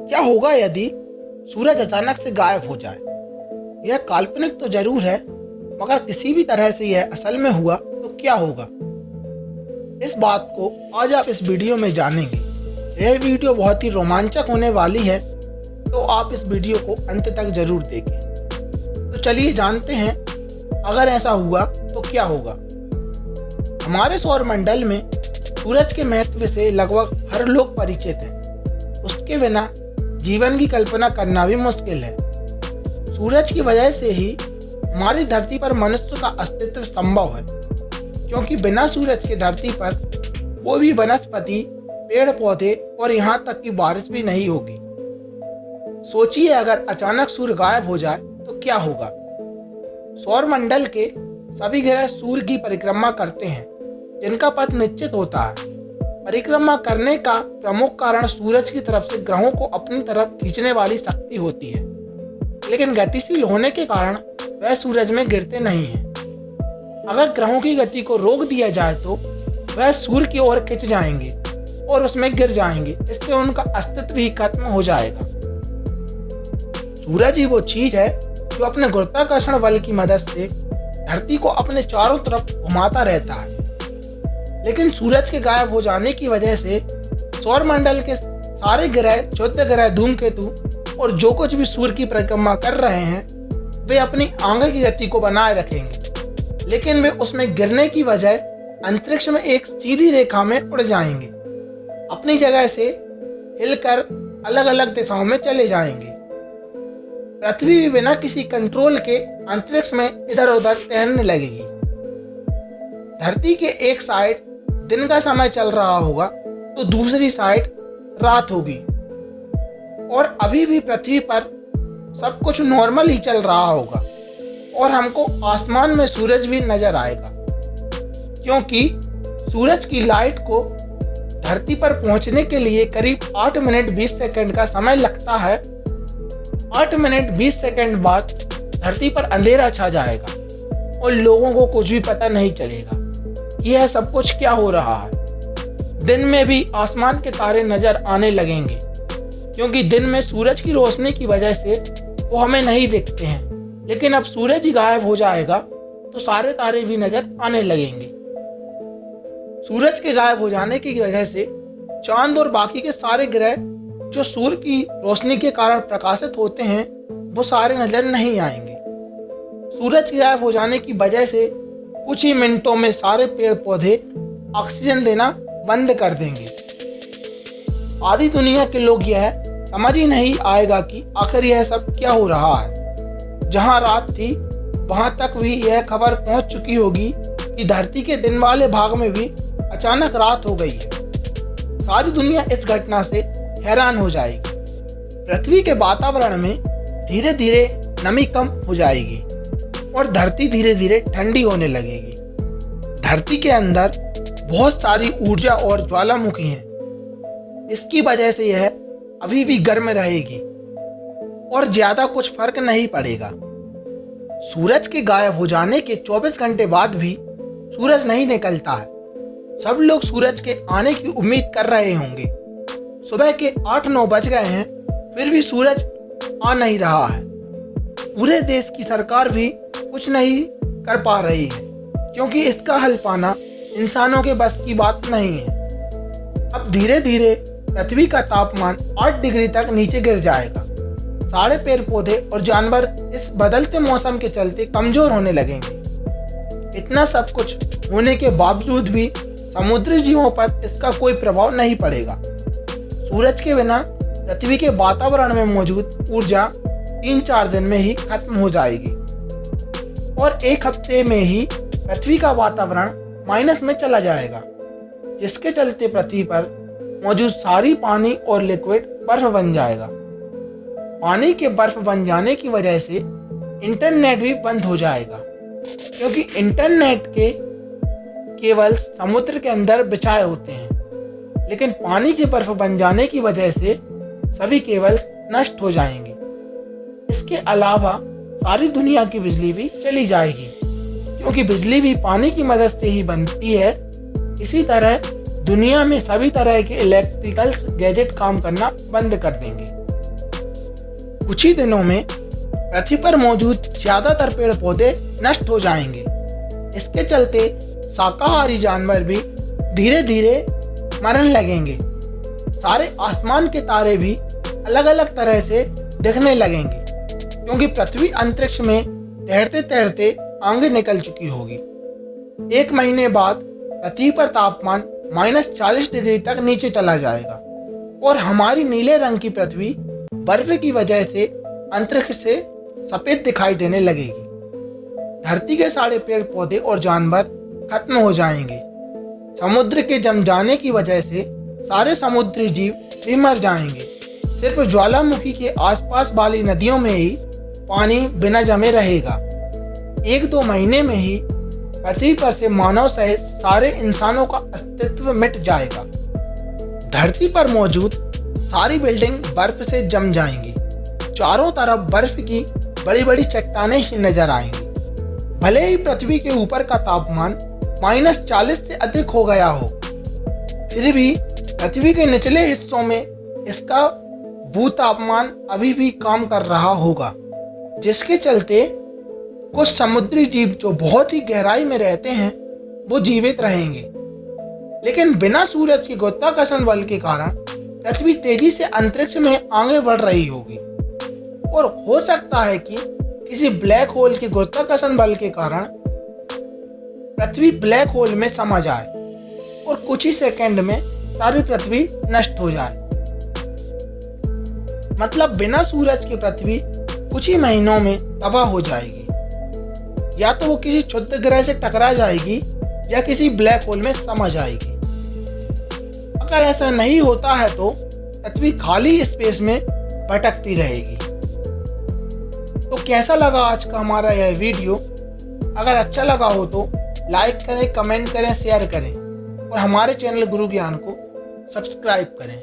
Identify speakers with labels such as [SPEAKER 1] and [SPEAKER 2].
[SPEAKER 1] क्या होगा यदि सूरज अचानक से गायब हो जाए? यह काल्पनिक तो जरूर है, मगर किसी भी तरह से यह असल में हुआ तो क्या होगा? इस बात को आज आप इस वीडियो में जानेंगे। यह वीडियो बहुत ही रोमांचक होने वाली है, तो आप इस वीडियो को अंत तक जरूर देखें। तो चलिए जानते हैं, अगर ऐसा हुआ तो क्या होगा। हमारे सौरमंडल में सूरज के महत्व से लगभग हर लोग परिचित हैं। उसके बिना जीवन की कल्पना करना भी मुश्किल है। सूरज की वजह से ही हमारी धरती पर मनुष्य का अस्तित्व संभव है, क्योंकि बिना सूरज के धरती पर कोई भी वनस्पति, पेड़ पौधे और यहाँ तक कि बारिश भी नहीं होगी। सोचिए, अगर अचानक सूर्य गायब हो जाए तो क्या होगा। सौरमंडल के सभी ग्रह सूर्य की परिक्रमा करते हैं, जिनका पथ निश्चित होता है। परिक्रमा करने का प्रमुख कारण सूरज की तरफ से ग्रहों को अपनी तरफ खींचने वाली शक्ति होती है, लेकिन गतिशील होने के कारण वह सूरज में गिरते नहीं हैं। अगर ग्रहों की गति को रोक दिया जाए तो वह सूर्य की ओर खिंच जाएंगे और उसमें गिर जाएंगे। इससे उनका अस्तित्व ही खत्म हो जाएगा। सूरज ही वो चीज है जो अपने गुरुत्वाकर्षण बल की मदद से धरती को अपने चारों तरफ घुमाता रहता है। लेकिन सूरज के गायब हो जाने की वजह से सौरमंडल के सारे ग्रह, क्षुद्र ग्रह, धूमकेतु और जो कुछ भी सूर्य की परिक्रमा कर रहे हैं, वे अपनी आगे की गति को बनाए रखेंगे, लेकिन वे उसमें गिरने की वजह अंतरिक्ष में एक सीधी रेखा में उड़ जाएंगे। अपनी जगह से हिलकर अलग अलग दिशाओं में चले जाएंगे। पृथ्वी भी बिना किसी कंट्रोल के अंतरिक्ष में इधर उधर तैरने लगेगी। धरती के एक साइड दिन का समय चल रहा होगा तो दूसरी साइड रात होगी, और अभी भी पृथ्वी पर सब कुछ नॉर्मल ही चल रहा होगा और हमको आसमान में सूरज भी नजर आएगा, क्योंकि सूरज की लाइट को धरती पर पहुंचने के लिए करीब 8 मिनट 20 सेकंड का समय लगता है। 8 मिनट 20 सेकंड बाद धरती पर अंधेरा छा जाएगा और लोगों को कुछ भी पता नहीं चलेगा कि यह सब कुछ क्या हो रहा है। दिन में भी आसमान के तारे नजर आने लगेंगे, क्योंकि दिन में सूरज की रोशनी की वजह से वो हमें नहीं दिखते हैं। लेकिन अब सूरज ही गायब हो जाएगा तो सारे तारे भी नजर आने लगेंगे। सूरज के गायब हो जाने की वजह से चांद और बाकी के सारे ग्रह जो सूर्य की रोशनी के कारण प्रकाशित होते हैं, वो सारे नजर नहीं आएंगे। सूरज के गायब हो जाने की वजह से कुछ ही मिनटों में सारे पेड़ पौधे ऑक्सीजन देना बंद कर देंगे। आधी दुनिया के लोग यह समझ ही नहीं आएगा कि आखिर यह सब क्या हो रहा है। जहां रात थी वहां तक भी यह खबर पहुंच चुकी होगी कि धरती के दिन वाले भाग में भी अचानक रात हो गई है। सारी दुनिया इस घटना से हैरान हो जाएगी। पृथ्वी के वातावरण में धीरे धीरे नमी कम हो जाएगी और धरती धीरे धीरे ठंडी होने लगेगी। धरती के अंदर बहुत सारी ऊर्जा और ज्वालामुखी हैं। इसकी वजह से यह अभी भी गर्म रहेगी और ज्यादा कुछ फर्क नहीं पड़ेगा। सूरज के गायब हो जाने के 24 घंटे बाद भी सूरज नहीं निकलता है। सब लोग सूरज के आने की उम्मीद कर रहे होंगे। सुबह के 8-9 बज गए हैं, फिर भी सूरज आ नहीं रहा है। पूरे देश की सरकार भी कुछ नहीं कर पा रही है, क्योंकि इसका हल पाना इंसानों के बस की बात नहीं है। अब धीरे धीरे पृथ्वी का तापमान 8 डिग्री तक नीचे गिर जाएगा। सारे पेड़ पौधे और जानवर इस बदलते मौसम के चलते कमजोर होने लगेंगे। इतना सब कुछ होने के बावजूद भी समुद्री जीवों पर इसका कोई प्रभाव नहीं पड़ेगा। सूरज के बिना पृथ्वी के वातावरण में मौजूद ऊर्जा 3-4 दिन में ही खत्म हो जाएगी और एक हफ्ते में ही पृथ्वी का वातावरण माइनस में चला जाएगा, जिसके चलते पृथ्वी पर मौजूद सारी पानी और लिक्विड बर्फ बन जाएगा। पानी के बर्फ बन जाने की वजह से इंटरनेट भी बंद हो जाएगा, क्योंकि इंटरनेट के केबल समुद्र के अंदर बिछाए होते हैं, लेकिन पानी के बर्फ बन जाने की वजह से सभी केबल्स नष्ट हो जाएंगे। इसके अलावा सारी दुनिया की बिजली भी चली जाएगी, क्योंकि बिजली भी पानी की मदद से ही बनती है। इसी तरह दुनिया में सभी तरह के इलेक्ट्रिकल गैजेट काम करना बंद कर देंगे। कुछ ही दिनों में पृथ्वी पर मौजूद ज्यादातर पेड़ पौधे नष्ट हो जाएंगे। इसके चलते शाकाहारी जानवर भी धीरे धीरे मरने लगेंगे। सारे आसमान के तारे भी अलग अलग तरह से दिखने लगेंगे, क्योंकि पृथ्वी अंतरिक्ष में तैरते तैरते आगे निकल चुकी होगी। 1 महीने बाद पृथ्वी पर तापमान -40 डिग्री तक नीचे चला जाएगा और हमारी नीले रंग की पृथ्वी बर्फ की वजह से अंतरिक्ष से सफेद दिखाई देने लगेगी। धरती के सारे पेड़ पौधे और जानवर खत्म हो जाएंगे। समुद्र के जम जाने की वजह से सारे समुद्री जीव भी मर जाएंगे। सिर्फ ज्वालामुखी के आसपास वाली नदियों में ही पानी बिना जमे रहेगा। 1-2 महीने में ही पृथ्वी पर से मानव सहित सारे इंसानों का अस्तित्व मिट जाएगा। धरती पर मौजूद सारी बिल्डिंग बर्फ से जम जाएंगी। चारों तरफ बर्फ की बड़ी बड़ी चट्टानें ही नजर आएंगी। भले ही पृथ्वी के ऊपर का तापमान -40 से अधिक हो गया हो, फिर भी पृथ्वी के निचले हिस्सों में इसका भूतापमान अभी भी काम कर रहा होगा, जिसके चलते कुछ समुद्री जीव जो बहुत ही गहराई में रहते हैं वो जीवित रहेंगे। लेकिन बिना सूरज के गुरुत्वाकर्षण बल के कारण पृथ्वी तेजी से अंतरिक्ष में आगे बढ़ रही होगी और हो सकता है कि किसी ब्लैक होल के गुरुत्वाकर्षण बल के कारण पृथ्वी ब्लैक होल में समा जाए और कुछ ही सेकंड में सारी पृथ्वी नष्ट हो जाए। मतलब बिना सूरज की पृथ्वी कुछ ही महीनों में तबाह हो जाएगी। या तो वो किसी क्षुद्र ग्रह से टकरा जाएगी या किसी ब्लैक होल में समा जाएगी। अगर ऐसा नहीं होता है तो पृथ्वी खाली स्पेस में भटकती रहेगी। तो कैसा लगा आज का हमारा यह वीडियो? अगर अच्छा लगा हो तो लाइक करें, कमेंट करें, शेयर करें और हमारे चैनल गुरु ज्ञान को सब्सक्राइब करें।